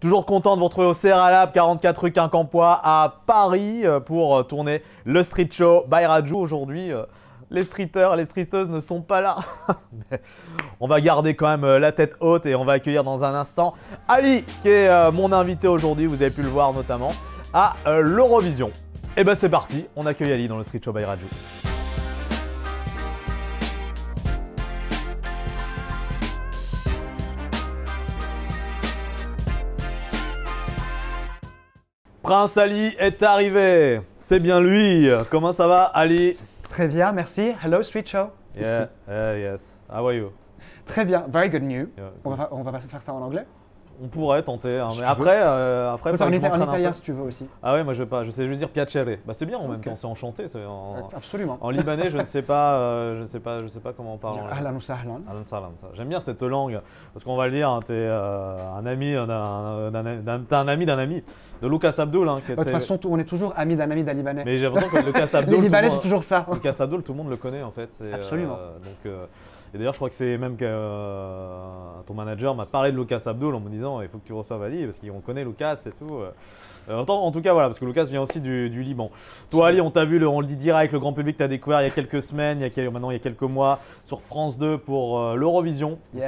Toujours content de vous retrouver au CRA Lab, 44 rue Quincampoix à Paris pour tourner le Street Show by Raju. Aujourd'hui, les streeters, les streeteuses ne sont pas là. Mais on va garder quand même la tête haute et on va accueillir dans un instant Ali, qui est mon invité aujourd'hui, vous avez pu le voir notamment, à l'Eurovision. Et ben c'est parti, on accueille Ali dans le Street Show by Raju. Prince Ali est arrivé, c'est bien lui. Comment ça va, Ali? Très bien, merci. Hello, Street Show. Yeah, yes. How are you? Très bien, very good news. Yeah. On va faire ça en anglais? On pourrait tenter, hein, Si mais tu après, On peut faire en italien si tu veux aussi. Ah ouais, moi je veux pas, je sais juste dire piacere. Bah c'est bien en même Ok. temps, c'est enchanté. Absolument. En libanais, je ne sais pas, je sais pas comment on parle. Ahlan wa sahlan. Ahlan sahlan, ça. J'aime bien cette langue parce qu'on va le dire, hein, t'es un ami d'un ami de Lucas Abdul, hein, qui De toute était. façon, on est toujours amis d'un Libanais. Mais j'ai l'impression que Lucas Abdul. Les Libanais, tout le c'est toujours ça. monde- Lucas Abdul, tout le monde le connaît en fait. Absolument. Et d'ailleurs, je crois que c'est même que ton manager m'a parlé de Lucas Abdul en me disant il faut que tu reçoives Ali parce qu'on connaît Lucas et tout. En tout cas, voilà, parce que Lucas vient aussi du Liban. Toi, Ali, on t'a vu, on le dit direct, le grand public t'a découvert il y a quelques semaines, maintenant il y a quelques mois, sur France 2 pour l'Eurovision. Yes.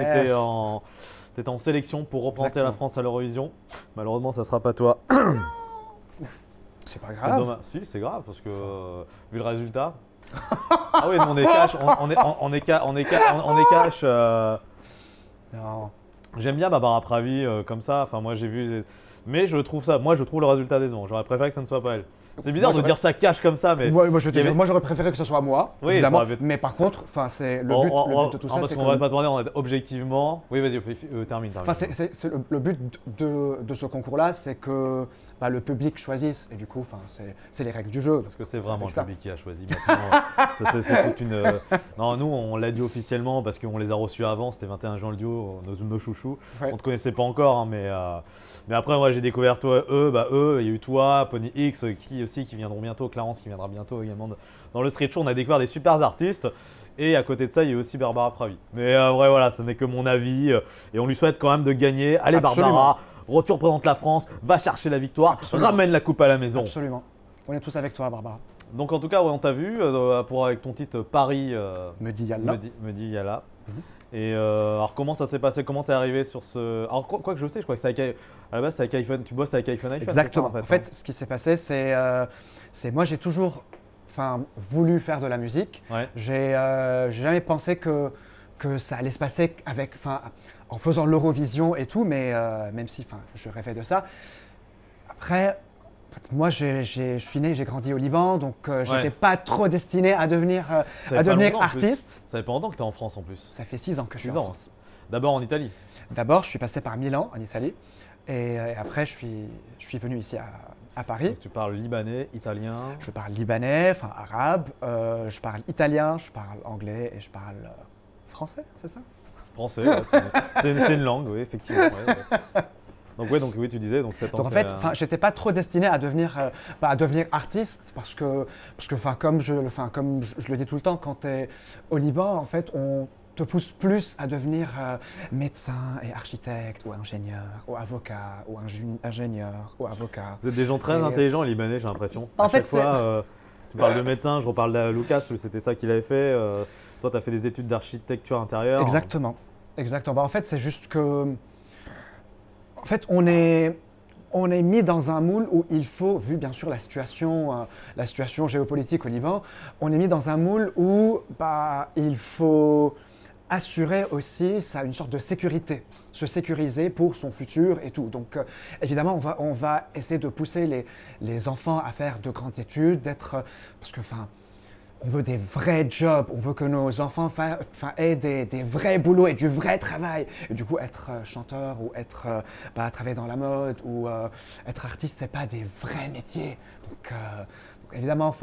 T'étais en sélection pour représenter la Exactement. France à l'Eurovision. Malheureusement, ça sera pas toi. C'est pas C'est grave. dommage. Si, c'est grave parce que vu le résultat. Ah oui, nous, on est cash, on est cash. Non. J'aime bien Barbara Pravi comme ça. Enfin, moi j'ai vu, mais je trouve le résultat décevant. J'aurais préféré que ça ne soit pas elle. C'est bizarre Moi, de dire ça cash comme ça, mais. Moi, avait- j'aurais préféré que ce soit moi, Oui, évidemment. ça aurait été- Mais par contre, c'est le but de tout ça, parce c'est qu'on que. va pas tourner, on est objectivement. Oui, vas-y, termine. Enfin, c'est le but de ce concours-là, c'est que le public choisisse. Et du coup, c'est les règles du jeu. Parce que c'est vraiment le ça. public qui a choisi. Maintenant, c'est toute une. Non, nous, on l'a dit officiellement parce qu'on les a reçus avant. C'était 21 juin le duo, nos chouchous. Ouais. On te connaissait pas encore, hein, mais après, moi, j'ai découvert toi, eux. Il y a eu toi, Pony X, qui viendront bientôt, Clarence qui viendra bientôt également dans le Street Show. On a découvert des super artistes. Et à côté de ça, il y a eu aussi Barbara Pravi. Mais vrai, voilà, ce n'est que mon avis. Et on lui souhaite quand même de gagner. Allez, Absolument. Barbara, tu représentes la France, va chercher la victoire, Absolument. ramène la coupe à la maison. Absolument. On est tous avec toi, Barbara. Donc en tout cas, ouais, on t'a vu avec ton titre Paris Me dit Yallah. me dit Yala. Et alors comment ça s'est passé? Comment t'es arrivé sur ce… Alors quoi que je sais, je crois que c'est avec… à la base c'est avec iPhone, tu bosses avec iPhone. Exactement. C'est ça, En fait, ce qui s'est passé, c'est moi j'ai toujours voulu faire de la musique. Ouais. J'ai jamais pensé que ça allait se passer en faisant l'Eurovision et tout, mais même si je rêvais de ça. Après, moi je suis né, j'ai grandi au Liban, donc j'étais pas trop destiné à devenir, Ça fait pas longtemps, en plus. artiste. Ça fait pas longtemps que t'es en France en plus. Ça fait 6 ans que je suis 6 en ans. France. D'abord en Italie. D'abord, je suis passé par Milan, en Italie, et après je suis venu ici à Paris. Donc tu parles libanais, italien. Je parle libanais, arabe, je parle italien, je parle anglais et je parle français, c'est ça? Français, ouais, c'est une langue, oui, effectivement. Ouais. Donc oui, tu disais, donc 7 ans. Donc en fait, j'étais pas trop destiné à devenir artiste parce que comme je le dis tout le temps, quand tu es au Liban, en fait, on te pousse plus à devenir médecin et architecte ou ingénieur ou avocat ou ingénieur ou avocat. Vous êtes des gens très Et, intelligents libanais, j'ai l'impression. En À fait, chaque fois, tu parles de médecin, je reparle de Lucas, c'était ça qu'il avait fait. Toi, tu as fait des études d'architecture intérieure. Exactement. En fait, c'est juste que, en fait, on est mis dans un moule où il faut, vu bien sûr la situation géopolitique au Liban, on est mis dans un moule où il faut assurer aussi une sorte de sécurité, se sécuriser pour son futur et tout. Donc évidemment, on va essayer de pousser les enfants à faire de grandes études, parce que on veut des vrais jobs, on veut que nos enfants aient des vrais boulots et du vrai travail. Et du coup, être chanteur ou travailler dans la mode ou être artiste, c'est pas des vrais métiers. Donc évidemment,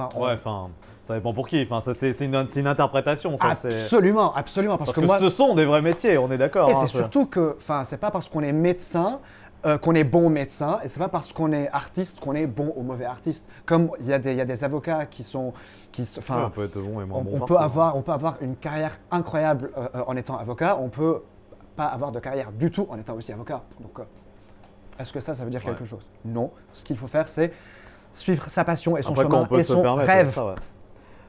ça dépend pour qui. C'est une interprétation. Ça, absolument. Parce que ce sont des vrais métiers, on est d'accord. Et c'est surtout que, c'est pas parce qu'on est médecin qu'on est bon médecin, et c'est pas parce qu'on est artiste qu'on est bon ou mauvais artiste. Comme il y a des avocats on peut être bon et moins bon. On peut avoir une carrière incroyable en étant avocat, on peut pas avoir de carrière du tout en étant aussi avocat. Donc, Est-ce que ça veut dire Ouais. quelque chose? Non. Ce qu'il faut faire, c'est suivre sa passion et son Après, quand chemin on peut et se son permettre, rêve. c'est ça, ouais.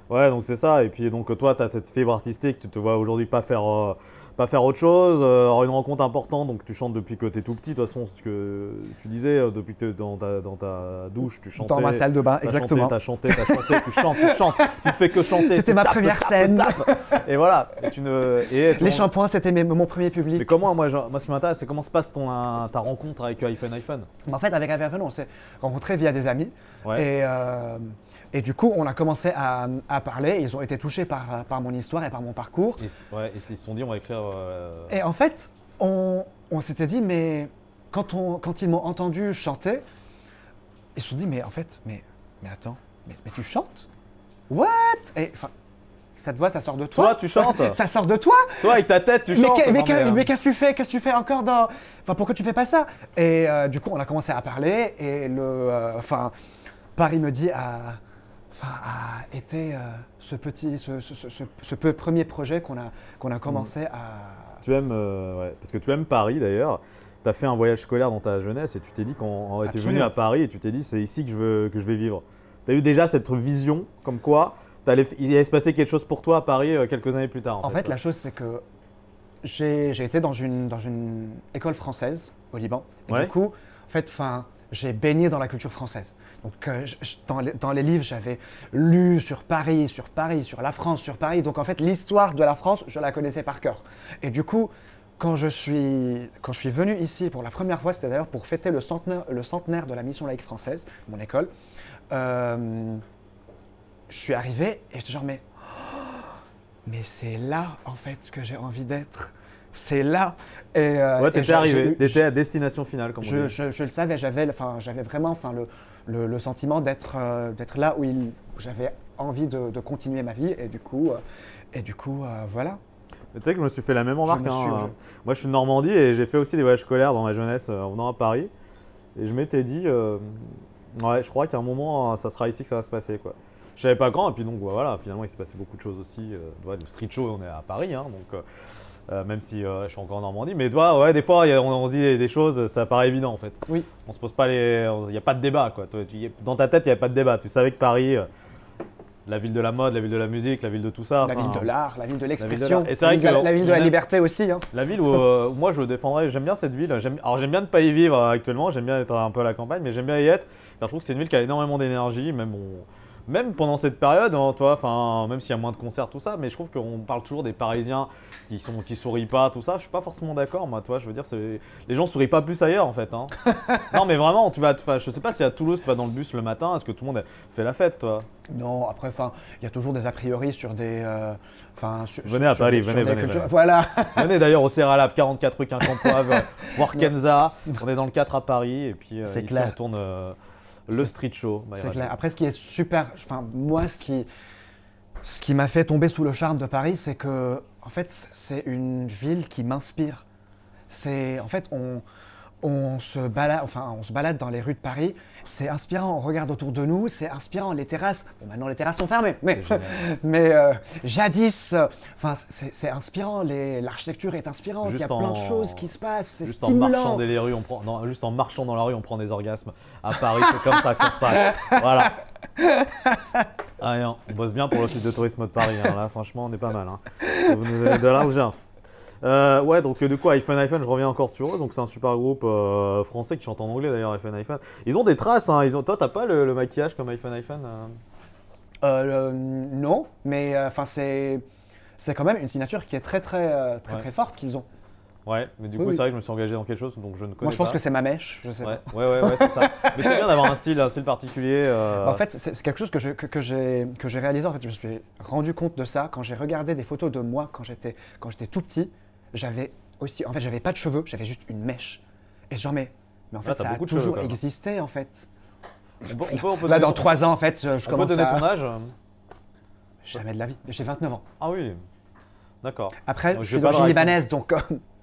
Ouais, donc c'est ça. Et puis donc toi, tu as cette fibre artistique, tu te vois aujourd'hui pas faire autre chose, avoir une rencontre importante. Donc tu chantes depuis que tu es tout petit. De toute façon, ce que tu disais, depuis que tu es dans ta douche, tu chantais. Dans ma salle de bain, exactement. T'as chanté, tu chantes. Tu ne fais que chanter. C'était tu ma tapes, première tapes, scène. tapes. Et voilà. Et Les shampoings, c'était mon premier public. Mais comment, moi ce qui m'intéresse, c'est comment se passe ta rencontre avec iPhone? Mais en fait, avec iPhone, on s'est rencontrés via des amis. Ouais. Et du coup, on a commencé à parler. Ils ont été touchés par mon histoire et par mon parcours. Et ils se sont dit, on va écrire. Et en fait, on s'était dit, mais quand ils m'ont entendu chanter, ils se sont dit, mais en fait, mais attends, mais tu chantes? What? Et enfin, cette voix, ça sort de toi? Toi, tu chantes? Ça sort de toi? Toi, avec ta tête, tu chantes. Mais qu'est-ce que tu fais? Qu'est-ce que tu fais encore dans... Enfin, pourquoi tu fais pas ça? Et du coup, on a commencé à parler et Paris me dit a été ce premier projet qu'on a commencé à... Tu aimes, ouais, parce que tu aimes Paris d'ailleurs. Tu as fait un voyage scolaire dans ta jeunesse et tu t'es dit quand tu es venu à Paris et tu t'es dit c'est ici que je vais vivre. Tu as eu déjà cette vision comme quoi il allait se passer quelque chose pour toi à Paris quelques années plus tard. En fait, la chose c'est que j'ai été dans une école française au Liban. Et Ouais. du coup, en fait, j'ai baigné dans la culture française. Donc, dans les livres, j'avais lu sur Paris, sur la France, sur Paris. Donc, en fait, l'histoire de la France, je la connaissais par cœur. Et du coup, quand je suis venu ici pour la première fois, c'était d'ailleurs pour fêter le centenaire de la mission laïque française, mon école, je suis arrivé et j'étais genre, mais c'est là, en fait, que j'ai envie d'être. C'est là. Ouais, t'étais arrivé, t'étais à destination finale, comme on dit. Je le savais, j'avais vraiment le sentiment d'être là où j'avais envie de continuer ma vie. Et du coup, voilà. Mais tu sais que je me suis fait la même remarque. Je me suis- Moi, je suis de Normandie et j'ai fait aussi des voyages scolaires dans ma jeunesse en venant à Paris. Et je m'étais dit, ouais, je crois qu'à un moment, ça sera ici que ça va se passer, quoi. Je savais pas quand, et puis donc voilà, finalement, il s'est passé beaucoup de choses aussi. Ouais, le street show, on est à Paris, hein, donc même si je suis encore en Normandie. Mais toi, ouais, des fois, on se dit des choses, ça paraît évident en fait. Oui. On se pose pas il n'y a pas de débat, quoi. Dans ta tête, il n'y avait pas de débat. Tu savais que Paris, la ville de la mode, la ville de la musique, la ville de tout ça. La ville de l'art, la ville de l'expression, l'art. Et c'est vrai que la ville de la même- liberté aussi. Hein. La ville où moi je défendrais, j'aime bien cette ville. Alors j'aime bien ne pas y vivre actuellement, j'aime bien être un peu à la campagne, mais j'aime bien y être. Car je trouve que c'est une ville qui a énormément d'énergie, même pendant cette période, hein, toi, même s'il y a moins de concerts, tout ça, mais je trouve qu'on parle toujours des Parisiens qui sourient pas, tout ça. Je suis pas forcément d'accord, moi, toi. Je veux dire, les gens sourient pas plus ailleurs, en fait. Hein. Non, mais vraiment, je sais pas si à Toulouse, tu vas dans le bus le matin, est-ce que tout le monde fait la fête, toi? Non, après, il y a toujours des a priori sur des. Venez à Paris, venez. Voilà. Venez d'ailleurs au Serralab, 44 rue Quincampoix, voir Kenza. On est dans le 4 à Paris, et puis C'est ici, clair. on tourne le street show. C'est clair. Après, ce qui est super, moi, ce qui m'a fait tomber sous le charme de Paris, c'est que, en fait, c'est une ville qui m'inspire. En fait, on se balade dans les rues de Paris. C'est inspirant. On regarde autour de nous. C'est inspirant. Les terrasses. Bon, maintenant les terrasses sont fermées, mais jadis, c'est inspirant. L'architecture est inspirante. Il y a plein de choses qui se passent. C'est Juste en stimulant. marchant dans les rues, juste en marchant dans la rue, on prend des orgasmes. À Paris, c'est comme ça que ça se passe. Voilà. Ah, non, on bosse bien pour l'office de tourisme de Paris. Hein. Là, franchement, on est pas mal. Hein. Vous nous donnez de l'argent. Ouais, donc du coup, iPhone, je reviens encore sur eux. Donc c'est un super groupe français qui chante en anglais d'ailleurs, iPhone. Ils ont des traces. Hein. Toi, t'as pas le maquillage comme iPhone. Non, mais c'est quand même une signature qui est très forte qu'ils ont. Ouais, mais du Oui, coup, oui. c'est vrai que je me suis engagé dans quelque chose donc je ne connais pas. Moi, je pense que c'est ma mèche, je sais Ouais, pas. ouais, c'est ça. Mais c'est bien d'avoir un style particulier. En fait, c'est quelque chose que j'ai réalisé. En fait, je me suis rendu compte de ça quand j'ai regardé des photos de moi quand j'étais tout petit. J'avais pas de cheveux, j'avais juste une mèche. Et genre, mais en fait, t'as ça a beaucoup de cheveux, toujours quand même. existé, en fait. On peut Là, donner dans 3 ans, en fait, je on peut commence donner à... ton âge. Jamais de la vie. J'ai 29 ans. Ah oui, d'accord. Après, Donc, je j'ai suis pas d'origine de réaction. libanaise, donc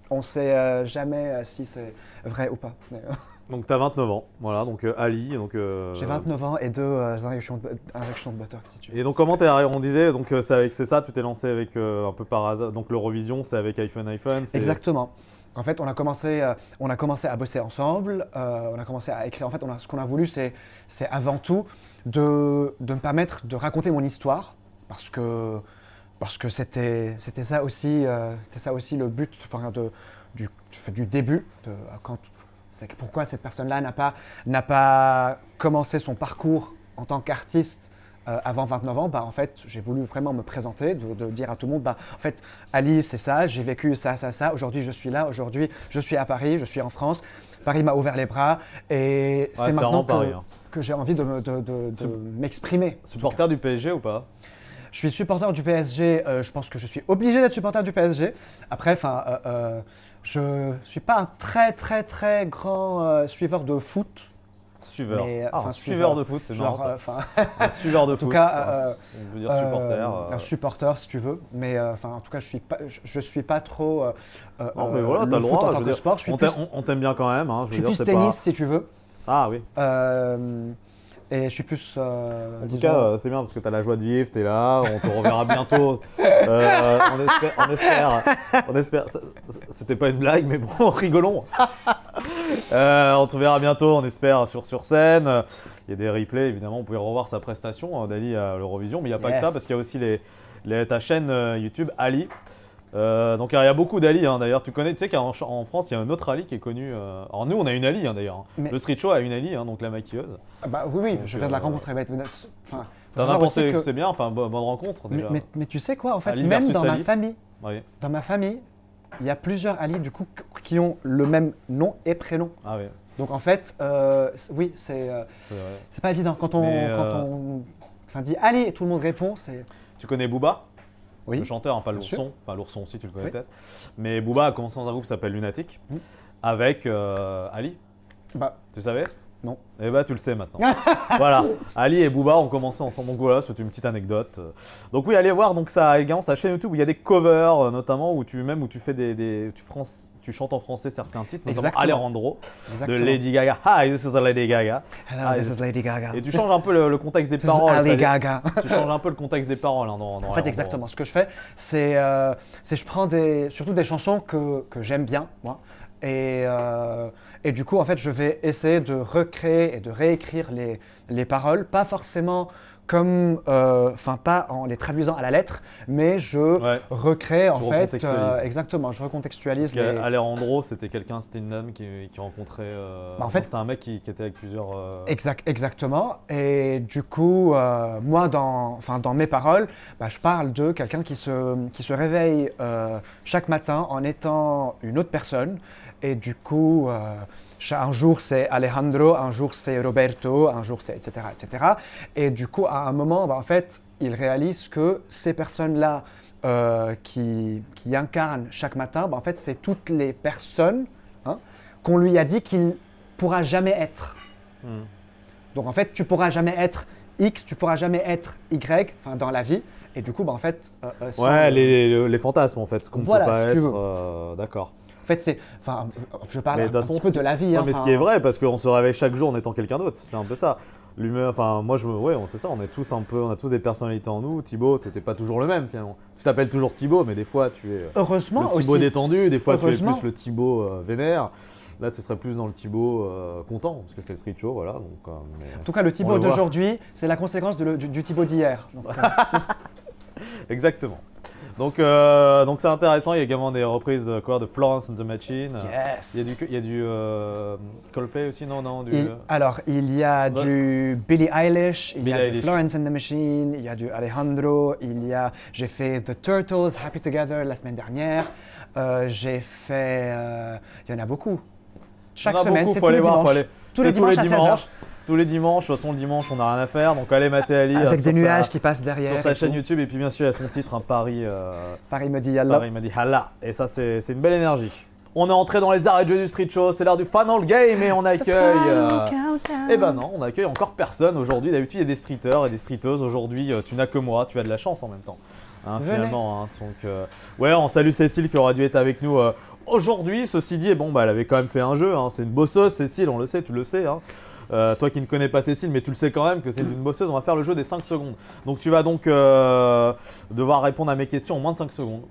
on sait jamais si c'est vrai ou pas. Donc t'as 29 ans, voilà, donc Ali, donc... J'ai 29 ans et 2 injections de botox, si tu veux. Et donc comment on disait, donc c'est ça, tu t'es lancé avec un peu par hasard, donc l'Eurovision c'est avec iPhone, Exactement. En fait, on a commencé à bosser ensemble, on a commencé à écrire. En fait, ce qu'on a voulu, c'est avant tout de me permettre de raconter mon histoire, parce que c'était ça aussi le but, enfin, du début. C'est pourquoi cette personne-là n'a pas commencé son parcours en tant qu'artiste avant 29 ans. En fait, j'ai voulu vraiment me présenter, de dire à tout le monde, en fait, Ali, c'est ça, j'ai vécu ça, ça, ça. Aujourd'hui, je suis là. Aujourd'hui, je suis à Paris, je suis en France. Paris m'a ouvert les bras et c'est maintenant que j'ai envie de m'exprimer. Supporter du PSG ou pas? Je suis supporter du PSG. Je pense que je suis obligé d'être supporter du PSG. Après, je ne suis pas un très, très, très grand suiveur de foot. Suiveur. Un suiveur de foot, c'est marrant ça. Un suiveur de foot, on veut dire supporter. Un supporter si tu veux, mais en tout cas je suis pas trop non mais voilà, t'as le droit, en tant que sport. On t'aime bien quand même. Je suis plus tennis si tu veux. Ah oui. Et je suis plus. En tout cas, c'est bien parce que tu as la joie de vivre, tu es là, on te reverra bientôt. On espère. C'était pas une blague, mais bon, rigolons. On te verra bientôt, on espère, sur scène. Il y a des replays, évidemment, vous pouvez revoir sa prestation d'Ali à l'Eurovision, mais il n'y a pas que ça, parce qu'il y a aussi ta chaîne YouTube Ali. Donc il y a beaucoup d'Ali d'ailleurs, tu sais qu'en France il y a un autre Ali qui est connu. Alors nous on a une Ali d'ailleurs, le Street Show a une Ali, donc la maquilleuse. Oui, donc, je viens de la rencontrer. T'en as pensé que c'est bien, bonne rencontre déjà. Mais tu sais quoi en fait, Ali même dans Ali. Dans ma famille, il y a plusieurs Ali du coup qui ont le même nom et prénom. Ah oui. Donc en fait, oui, c'est pas évident quand on dit Ali et tout le monde répond. Tu connais Booba? Oui, le chanteur, pas l'ourson, enfin l'ourson aussi tu le connais peut-être, mais Booba a commencé dans un groupe qui s'appelle Lunatic avec Ali. Tu savais? Non. Eh tu le sais maintenant. Voilà, Ali et Booba ont commencé ensemble, donc voilà, c'est une petite anecdote. Donc oui, allez voir donc également sa chaîne YouTube où il y a des covers notamment où tu fais tu chantes en français certains titres, notamment Alejandro de Lady Gaga. Hi, this is Lady Gaga. Hello, this is Lady Gaga. Et tu changes un peu le contexte des paroles. Ali Gaga. Tu changes un peu le contexte des paroles. En fait, exactement. Ce que je fais, c'est je prends surtout des chansons que j'aime bien, moi. Et du coup, en fait, je vais essayer de recréer et de réécrire les paroles, pas forcément comme, pas en les traduisant à la lettre, mais je recrée en fait, exactement, je recontextualise. Parce qu'Alejandro, c'était une dame qui rencontrait, en fait, c'était un mec qui était avec plusieurs. Exactement. Et du coup, moi, dans mes paroles, je parle de quelqu'un qui se réveille chaque matin en étant une autre personne. Et du coup, un jour c'est Alejandro, un jour c'est Roberto, un jour c'est etc., etc. Et du coup, à un moment, en fait, il réalise que ces personnes-là qui incarnent chaque matin, en fait, c'est toutes les personnes qu'on lui a dit qu'il pourra jamais être. Donc en fait, tu pourras jamais être X, tu pourras jamais être Y, dans la vie. Et du coup, en fait, les fantasmes en fait, ce qu'on ne peut pas si être. D'accord. En fait, je parle un petit peu de la vie. Mais ce qui est vrai, parce qu'on se réveille chaque jour en étant quelqu'un d'autre, c'est un peu ça. L'humain, moi, c'est ça, on a tous des personnalités en nous. Thibaut, t'étais pas toujours le même finalement. Tu t'appelles toujours Thibaut, mais des fois tu es heureusement le Thibaut aussi. Détendu, des fois tu es plus le Thibaut vénère. Là, ce serait plus dans le Thibaut content, parce que c'est le street show, voilà. Donc, en tout cas, le Thibaut d'aujourd'hui, c'est la conséquence du Thibaut d'hier. Exactement. Donc c'est intéressant, il y a également des reprises de Florence and the Machine. Yes. Il y a du Coldplay aussi, non Alors, il y a du Billie Eilish, il y a du Florence and the Machine, il y a du Alejandro, j'ai fait The Turtles, Happy Together la semaine dernière. J'ai fait, il y en a beaucoup. Chaque semaine, c'est tous les dimanches. Tous les dimanches à 16h. Tous les dimanches, de toute façon le dimanche on n'a rien à faire, donc allez mater Ali avec des nuages qui passent derrière sur sa chaîne YouTube, et puis bien sûr il y a son titre, Paris me dit Yalla. Paris me dit Yalla, et ça c'est une belle énergie. On est entré dans les arrêts de jeu du Street Show, c'est l'heure du Final Game et on accueille… Eh ben non, on accueille encore personne aujourd'hui, d'habitude il y a des streeters et des streeteuses, aujourd'hui tu n'as que moi, tu as de la chance en même temps. Finalement, donc on salue Cécile qui aura dû être avec nous aujourd'hui. Ceci dit, elle avait quand même fait un jeu, c'est une bosseuse Cécile, on le sait, tu le sais. Toi qui ne connais pas Cécile, mais tu le sais quand même que c'est une bosseuse, on va faire le jeu des 5 secondes. Donc tu vas donc devoir répondre à mes questions en moins de 5 secondes.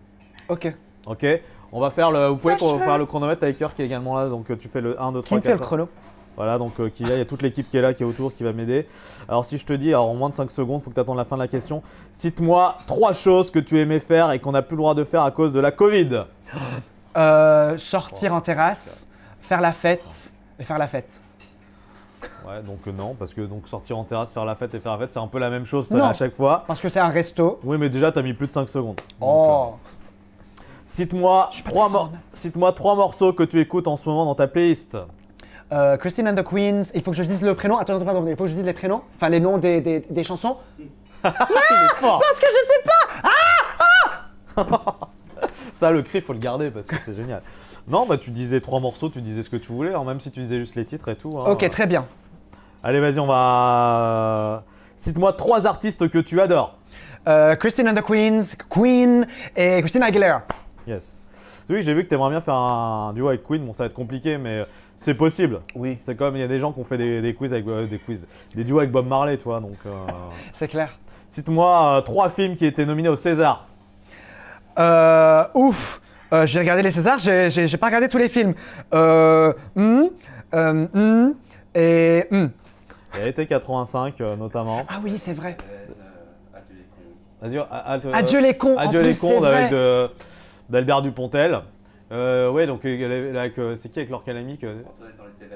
Ok. Ok. On va faire vous pouvez faire le chronomètre avec Cœur qui est également là, donc tu fais le 1, 2, 3, 4. Qui me fait le chrono? Voilà, donc il y a toute l'équipe qui est là, qui est autour, qui va m'aider. Alors si je te dis, en moins de 5 secondes, il faut que tu attendes la fin de la question. Cite-moi 3 choses que tu aimais faire et qu'on n'a plus le droit de faire à cause de la Covid. Sortir en terrasse, faire la fête et faire la fête. Ouais, donc non, parce que donc, sortir en terrasse, faire la fête et faire la fête, c'est un peu la même chose Non. à chaque fois. Parce que c'est un resto. Oui, mais déjà, tu as mis plus de 5 secondes. Oh. Cite-moi 3 morceaux que tu écoutes en ce moment dans ta playlist. Christine and the Queens. Il faut que je dise le prénom. Attends, pardon, il faut que je dise les prénoms. Enfin, les noms des chansons. Parce que je sais pas. ça, le cri, faut le garder parce que c'est génial. Non, bah tu disais 3 morceaux, tu disais ce que tu voulais, hein, même si tu disais juste les titres et tout. Hein. Ok, très bien. Allez, vas-y, on va. Cite-moi 3 artistes que tu adores. Christine and the Queens, Queen et Christina Aguilera. Yes. Oui, j'ai vu que tu aimerais bien faire un duo avec Queen. Bon, ça va être compliqué, mais c'est possible. Oui. C'est comme il y a des gens qui ont fait des quiz avec des duos avec Bob Marley, toi. Donc. C'est clair. Cite-moi 3 films qui étaient nominés au César. Ouf. J'ai regardé les Césars. J'ai pas regardé tous les films. Et. Il y a été 85 notamment. Ah oui, c'est vrai. Adieu les cons. Adieu en les plus, cons c'est avec vrai. d'Albert Dupontel. Ouais, donc c'est qui avec Laure Calamique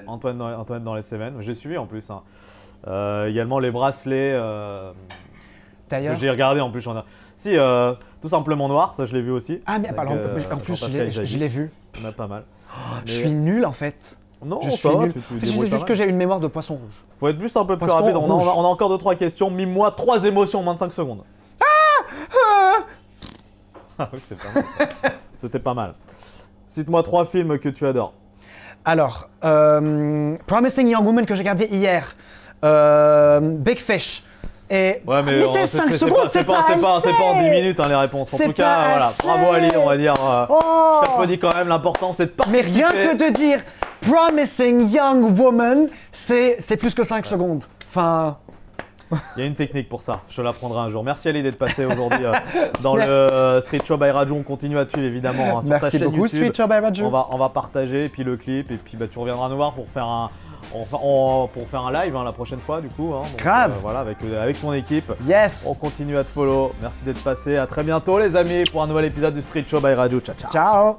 Antoine dans les Cévennes. J'ai suivi en plus. Hein. Également les bracelets. D'ailleurs. J'ai regardé en plus. Si, Tout simplement noir, ça je l'ai vu aussi. Ah mais en plus je l'ai vu. Il y en a pas mal. Je suis nul en fait. Non, je ça suis va, nul. tu C'est juste que j'ai une mémoire de poisson rouge. Faut être juste un peu plus Poisson rapide. rouge. On a encore 2-3 questions. Mime-moi 3 émotions en moins de 5 secondes. Ah oui, c'est pas mal. C'était pas mal. Cite-moi 3 films que tu adores. Alors, Promising Young Woman que j'ai regardé hier, Big Fish. Et... Ouais, mais c'est 5 secondes, c'est pas en 10 minutes hein, les réponses. En tout cas, voilà, bravo Ali, on va dire. Je t'applaudis quand même, l'important c'est de participer. Mais rien que de dire Promising Young Woman, c'est plus que 5 secondes. Enfin... Il y a une technique pour ça, je te l'apprendrai un jour. Merci Ali d'être passé aujourd'hui dans le Street Show by Raju. On continue à te suivre évidemment hein, sur ta chaîne YouTube. Merci beaucoup Street Show by Raju. On va partager et puis le clip et puis tu reviendras nous voir pour faire un live hein, la prochaine fois du coup. Hein. Donc, grave. Voilà, avec ton équipe. Yes. On continue à te follow. Merci d'être passé. À très bientôt les amis pour un nouvel épisode du Street Show by Raju. Ciao ciao. Ciao.